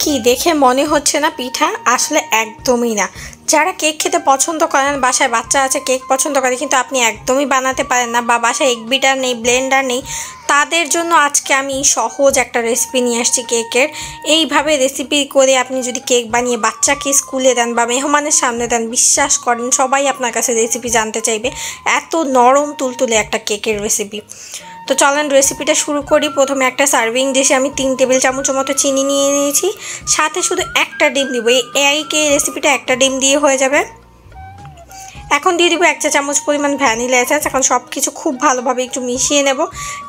কি দেখে মনে হচ্ছে না পিঠা? আসলে একদমই না। যারা কেক খেতে পছন্দ করেন, বাসায় বাচ্চা আছে কেক পছন্দ করে কিন্তু আপনি একদমই বানাতে পারেন না বা বাসায় এগ বিটার নেই, ব্লেন্ডার নেই, তাদের জন্য আজকে আমি সহজ একটা রেসিপি নিয়ে আসছি কেকের। এইভাবে রেসিপি করে আপনি যদি কেক বানিয়ে বাচ্চাকে স্কুলে দেন বা মেহমানের সামনে দেন, বিশ্বাস করেন সবাই আপনার কাছে রেসিপি জানতে চাইবে। এত নরম তুলতুলে একটা কেকের রেসিপি। তো চলেন রেসিপিটা শুরু করি। প্রথমে একটা সার্ভিং ডিশে আমি 3 টেবিল চামচের মতো চিনি নিয়ে নিয়েছি, সাথে শুধু একটা ডিম দিব। এই রেসিপিটা একটা ডিম দিয়ে হয়ে যাবে। এখন দিয়ে দিব 1 চা চামচ পরিমাণ ভ্যানিলা এসেন্স। এখন সব কিছু খুব ভালোভাবে একটু মিশিয়ে নেব।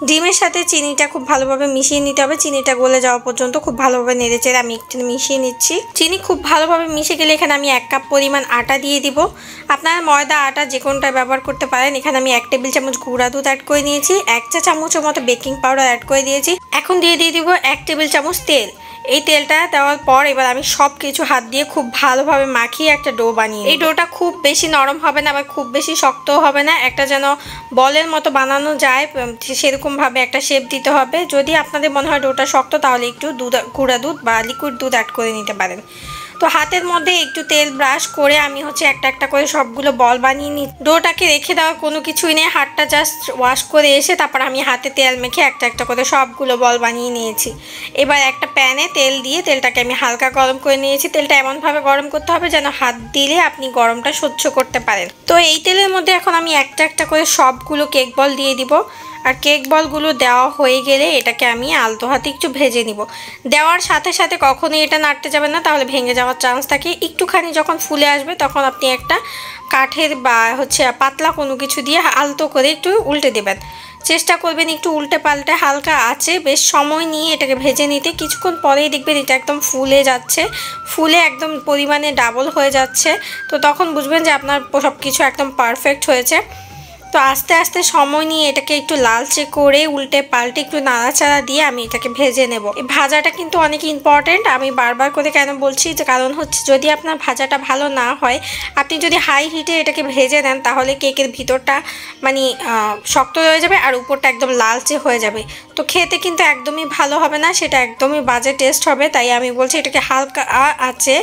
ডিমের সাথে চিনিটা খুব ভালোভাবে মিশিয়ে নিতে হবে। চিনিটা গলে যাওয়া পর্যন্ত খুব ভালোভাবে নেড়েচেড়ে আমি একটু মিশিয়ে নিচ্ছি। চিনি খুব ভালোভাবে মিশে গেলে এখানে আমি 1 কাপ পরিমাণ আটা দিয়ে দিব। আপনারা ময়দা আটা যে কোনটা ব্যবহার করতে পারেন। এখানে আমি 1 টেবিল চামচ গুঁড়া দুধ অ্যাড করে নিয়েছি, 1 চা চামচের মতো বেকিং পাউডার অ্যাড করে দিয়েছি। এখন দিয়ে দিব 1 টেবিল চামচ তেল। এই তেলটা দেওয়ার পর এবার আমি সব কিছু হাত দিয়ে খুব ভালোভাবে মাখিয়ে একটা ডো বানিয়ে। এই ডোটা খুব বেশি নরম হবে না আবার খুব বেশি শক্তও হবে না, একটা যেন বলের মতো বানানো যায় সেরকমভাবে একটা শেপ দিতে হবে। যদি আপনাদের মনে হয় ডোটা শক্ত তাহলে একটু গুঁড়া দুধ বা লিকুইড দুধ অ্যাড করে নিতে পারেন। তো হাতের মধ্যে একটু তেল ব্রাশ করে আমি একটা একটা করে সবগুলো বল বানিয়ে নিই। ডোটাকে রেখে দেওয়ার কোনো কিছুই নেই, হাতটা জাস্ট ওয়াশ করে এসে তারপর আমি হাতে তেল মেখে একটা একটা করে সবগুলো বল বানিয়ে নিয়েছি। এবার একটা প্যানে তেল দিয়ে তেলটাকে আমি হালকা গরম করে নিয়েছি। তেলটা এমনভাবে গরম করতে হবে যেন হাত দিলে আপনি গরমটা সহ্য করতে পারেন। তো এই তেলের মধ্যে এখন আমি একটা একটা করে সবগুলো কেক বল দিয়ে দিব। আর কেক বলগুলো দেওয়া হয়ে গেলে এটাকে আমি আলতো হাতে একটু ভেজে নিব। দেওয়ার সাথে সাথে কখনোই এটা নাড়তে যাবেন না, তাহলে ভেঙে যাওয়ার চান্স থাকে। একটুখানি যখন ফুলে আসবে তখন আপনি একটা কাঠের বা পাতলা কোনো কিছু দিয়ে আলতো করে একটু উল্টে দেবেন। চেষ্টা করবেন একটু উল্টে পাল্টে হালকা আছে বেশ সময় নিয়ে এটাকে ভেজে নিতে। কিছুক্ষণ পরেই দেখবেন এটা একদম ফুলে যাচ্ছে, ফুলে একদম পরিমাণে ডাবল হয়ে যাচ্ছে। তো তখন বুঝবেন যে আপনার সব কিছু একদম পারফেক্ট হয়েছে। তো আস্তে আস্তে সময় নিয়ে এটাকে একটু লালচে করে উল্টে পাল্টে একটু নাড়াচাড়া দিয়ে আমি এটাকে ভেজে নেব। এই ভাজাটা কিন্তু অনেক ইম্পর্টেন্ট। আমি বারবার করে কেন বলছি, যে কারণ হচ্ছে যদি আপনার ভাজাটা ভালো না হয়, আপনি যদি হাই হিটে এটাকে ভেজে নেন তাহলে কেকের ভিতরটা শক্ত হয়ে যাবে আর উপরটা একদম লালচে হয়ে যাবে। তো খেতে কিন্তু একদমই ভালো হবে না, সেটা একদমই বাজে টেস্ট হবে। তাই আমি বলছি এটাকে হালকা আছে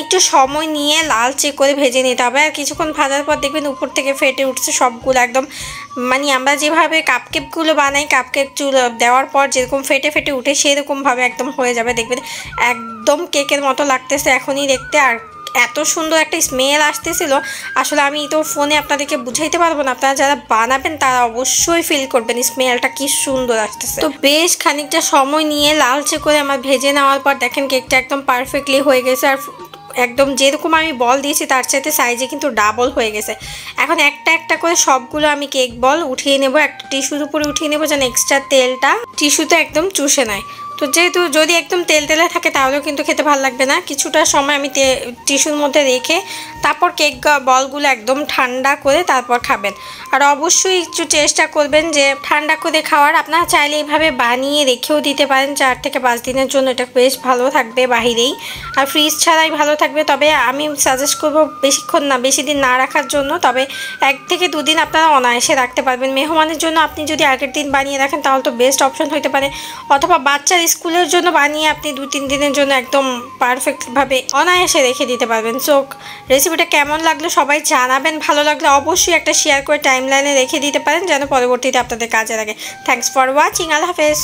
একটু সময় নিয়ে লালচে করে ভেজে নিতে হবে। আর কিছুক্ষণ ভাজার পর দেখবেন উপর থেকে ফেটে উঠছে সবগুলো একদম। আমরা যেভাবে কাপকেকগুলো বানাই, কাপকেক চুল দেওয়ার পর যেরকম ফেটে ফেটে উঠে সেরকমভাবে একদম হয়ে যাবে। দেখবেন একদম কেকের মতো লাগতেছে এখনই দেখতে। আর এত সুন্দর একটা স্মেল আসতেছিল, আসলে আমি তো ফোনে আপনাদেরকে বুঝাইতে পারবো না। আপনারা যারা বানাবেন তারা অবশ্যই ফিল করবেন স্মেলটা কি সুন্দর আসতেছে। তো বেশ খানিকটা সময় নিয়ে লালচে করে আমার ভেজে নেওয়ার পর দেখেন কেকটা একদম পারফেক্টলি হয়ে গেছে। আর একদম যেরকম আমি বল দিয়েছি তার চাইতে সাইজে কিন্তু ডাবল হয়ে গেছে। এখন একটা একটা করে সবগুলো আমি কেক বল উঠিয়ে নেব, একটা টিস্যুর উপরে উঠিয়ে নেব যেন এক্সট্রা তেলটা টিস্যুতে একদম চুষে নেয়। তো যেহেতু যদি একদম তেল তেলে থাকে তাহলেও কিন্তু খেতে ভালো লাগবে না। কিছুটা সময় আমি টিস্যুর মধ্যে রেখে তারপর কেক বলগুলো একদম ঠান্ডা করে তারপর খাবেন। আর অবশ্যই একটু চেষ্টা করবেন যে ঠান্ডা করে খাওয়ার। আপনারা চাইলে এইভাবে বানিয়ে রেখেও দিতে পারেন 4 থেকে 5 দিনের জন্য, এটা বেশ ভালো থাকবে বাহিরেই, আর ফ্রিজ ছাড়াই ভালো থাকবে। তবে আমি সাজেস্ট করবো বেশিক্ষণ না, বেশি দিন না রাখার জন্য। তবে 1 থেকে 2 দিন আপনারা অনায়াসে রাখতে পারবেন। মেহমানের জন্য আপনি যদি আগের দিন বানিয়ে রাখেন তাহলে তো বেস্ট অপশন হতে পারে, অথবা বাচ্চার স্কুলের জন্য বানিয়ে আপনি 2-3 দিনের জন্য একদম পারফেক্টভাবে অনায়াসে রেখে দিতে পারবেন। সো রেসিপিটা কেমন লাগলো সবাই জানাবেন। ভালো লাগলে অবশ্যই একটা শেয়ার করে টাইমলাইনে রেখে দিতে পারেন যেন পরবর্তীতে আপনাদের কাজে লাগে। Thanks for watching. আল্লাহ হাফেজ।